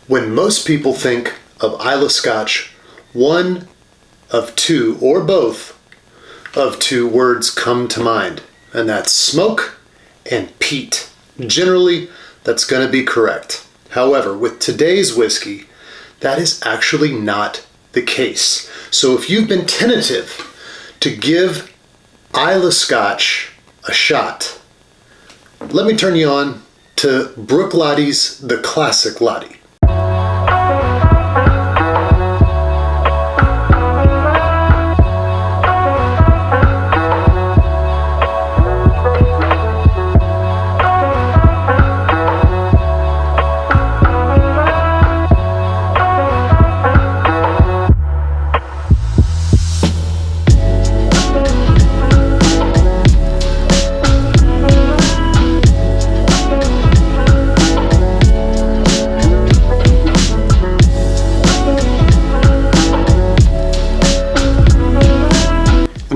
When most people think of Islay Scotch, one of two, or both of two words come to mind, and that's smoke and peat. Generally, that's going to be correct. However, with today's whiskey, that is actually not the case. So if you've been tentative to give Islay Scotch a shot, let me turn you on to Bruichladdich the Classic Laddie.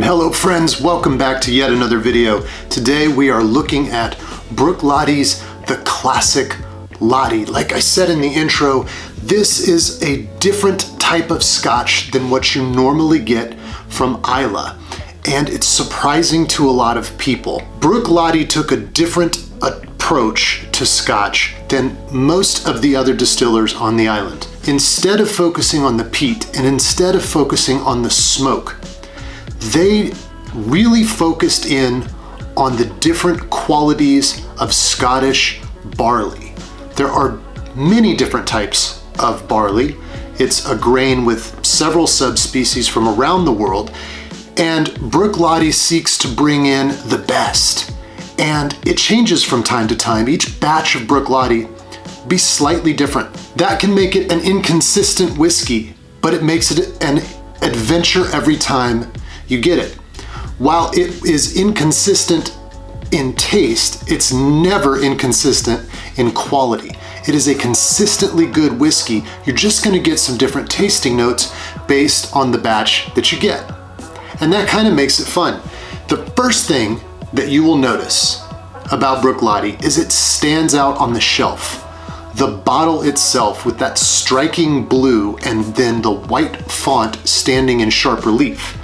Hello friends, welcome back to yet another video. Today we are looking at Bruichladdich's The Classic Laddie. Like I said in the intro, this is a different type of scotch than what you normally get from Islay, and it's surprising to a lot of people. Bruichladdich took a different approach to scotch than most of the other distillers on the island. Instead of focusing on the peat and instead of focusing on the smoke, they really focused in on the different qualities of Scottish barley. There are many different types of barley. It's a grain with several subspecies from around the world, and Bruichladdich seeks to bring in the best. And it changes from time to time. Each batch of Bruichladdich be slightly different. That can make it an inconsistent whiskey, but it makes it an adventure every time you get it. While it is inconsistent in taste, it's never inconsistent in quality. It is a consistently good whiskey. You're just going to get some different tasting notes based on the batch that you get. And that kind of makes it fun. The first thing that you will notice about Bruichladdich is it stands out on the shelf. The bottle itself with that striking blue and then the white font standing in sharp relief.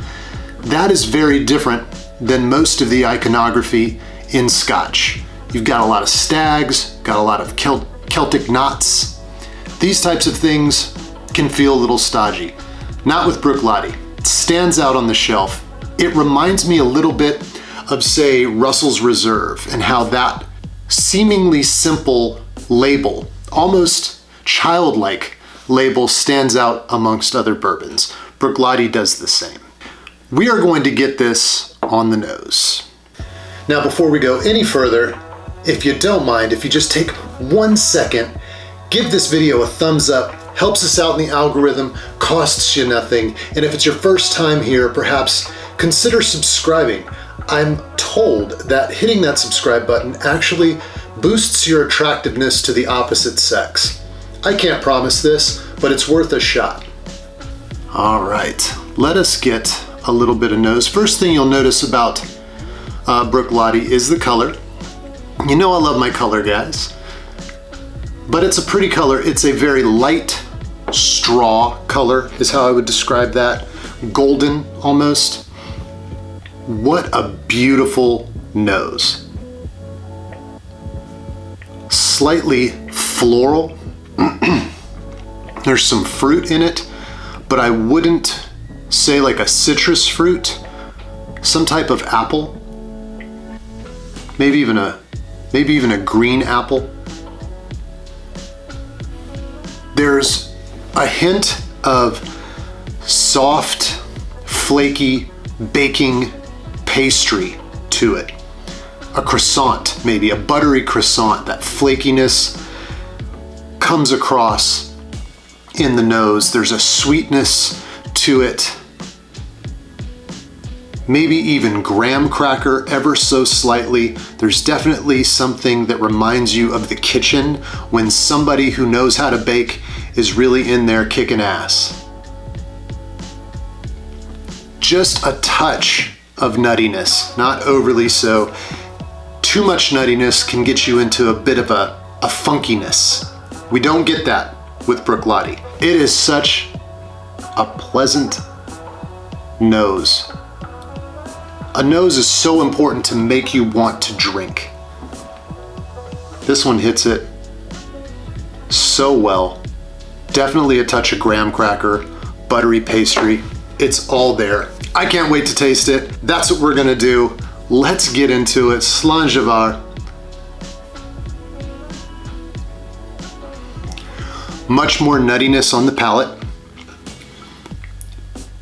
That is very different than most of the iconography in Scotch. You've got a lot of stags, got a lot of Celtic knots. These types of things can feel a little stodgy. Not with Bruichladdich. It stands out on the shelf. It reminds me a little bit of, say, Russell's Reserve and how that seemingly simple label, almost childlike label, stands out amongst other bourbons. Bruichladdich does the same. We are going to get this on the nose. Now, before we go any further, if you don't mind, if you just take 1 second, give this video a thumbs up, helps us out in the algorithm, costs you nothing, and if it's your first time here, perhaps consider subscribing. I'm told that hitting that subscribe button actually boosts your attractiveness to the opposite sex. I can't promise this, but it's worth a shot. All right, let us get a little bit of nose. First thing you'll notice about Bruichladdich is the color. You know I love my color, guys. But it's a pretty color. It's a very light straw color is how I would describe that. Golden almost. What a beautiful nose. Slightly floral. There's some fruit in it, but I wouldn't say like a citrus fruit, some type of apple, maybe even a green apple. There's a hint of soft, flaky baking pastry to it. A croissant, maybe a buttery croissant. That flakiness comes across in the nose. There's a sweetness to it, maybe even graham cracker ever so slightly. There's definitely something that reminds you of the kitchen when somebody who knows how to bake is really in there kicking ass. Just a touch of nuttiness, not overly so. Too much nuttiness can get you into a bit of a funkiness. We don't get that with Bruichladdich. It is such a pleasant nose. A nose is so important to make you want to drink. This one hits it so well. Definitely a touch of graham cracker, buttery pastry. It's all there. I can't wait to taste it. That's what we're gonna do. Let's get into it. Slangevar. Much more nuttiness on the palate.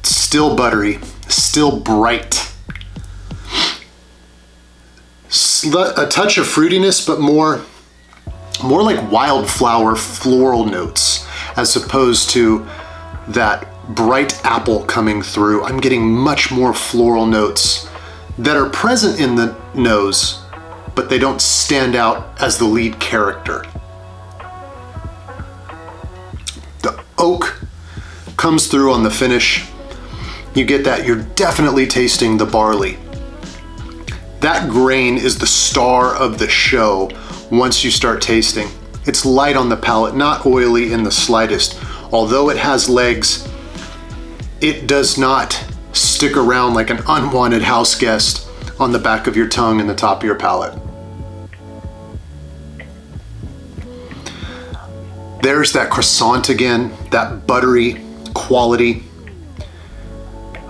Still buttery, still bright. A touch of fruitiness, but more like wildflower floral notes, as opposed to that bright apple coming through. I'm getting much more floral notes that are present in the nose, but they don't stand out as the lead character. The oak comes through on the finish. You get that, you're definitely tasting the barley. That grain is the star of the show once you start tasting. It's light on the palate, not oily in the slightest. Although it has legs, it does not stick around like an unwanted house guest on the back of your tongue and the top of your palate. There's that croissant again, that buttery quality.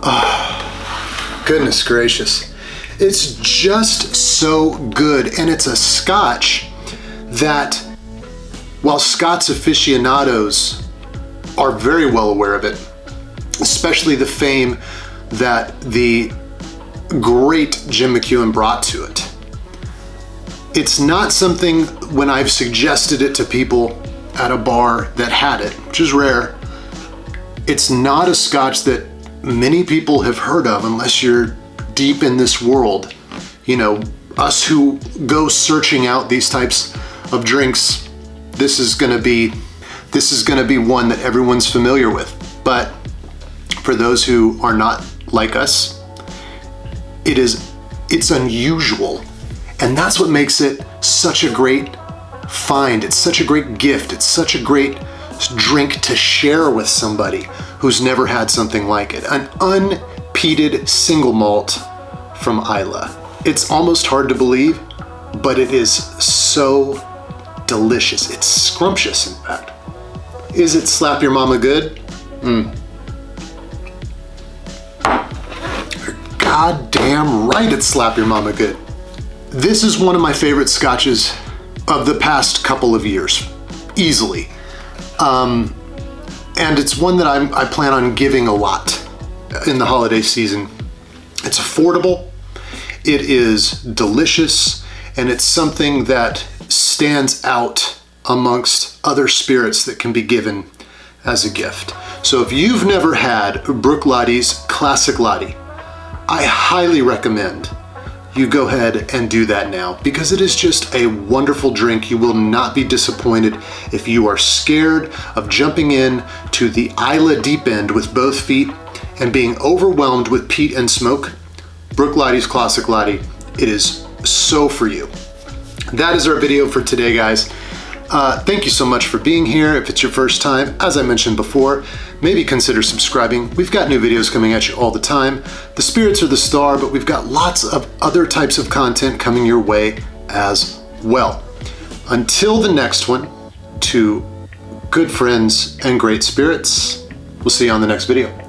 Oh, goodness gracious. It's just so good, and it's a Scotch that, while Scots aficionados are very well aware of it, especially the fame that the great Jim McEwen brought to it, it's not something, when I've suggested it to people at a bar that had it, which is rare, it's not a Scotch that many people have heard of unless you're deep in this world. You know, us who go searching out these types of drinks, this is gonna be one that everyone's familiar with. But for those who are not like us, it's unusual. And that's what makes it such a great find. It's such a great gift. It's such a great drink to share with somebody who's never had something like it. An unpeated single malt from Islay. It's almost hard to believe, but it is so delicious. It's scrumptious, in fact. Is it slap your mama good? You're goddamn right it's slap your mama good. This is one of my favorite scotches of the past couple of years, easily. And it's one that I plan on giving a lot in the holiday season. It's affordable, it is delicious, and it's something that stands out amongst other spirits that can be given as a gift. So if you've never had Bruichladdich Classic Laddie, I highly recommend you go ahead and do that now, because it is just a wonderful drink. You will not be disappointed. If you are scared of jumping in to the Islay deep end with both feet and being overwhelmed with peat and smoke, Bruichladdich Classic Laddie, it is so for you. That is our video for today, guys. Thank you so much for being here. If it's your first time, as I mentioned before, maybe consider subscribing. We've got new videos coming at you all the time. The spirits are the star, but we've got lots of other types of content coming your way as well. Until the next one, to good friends and great spirits, we'll see you on the next video.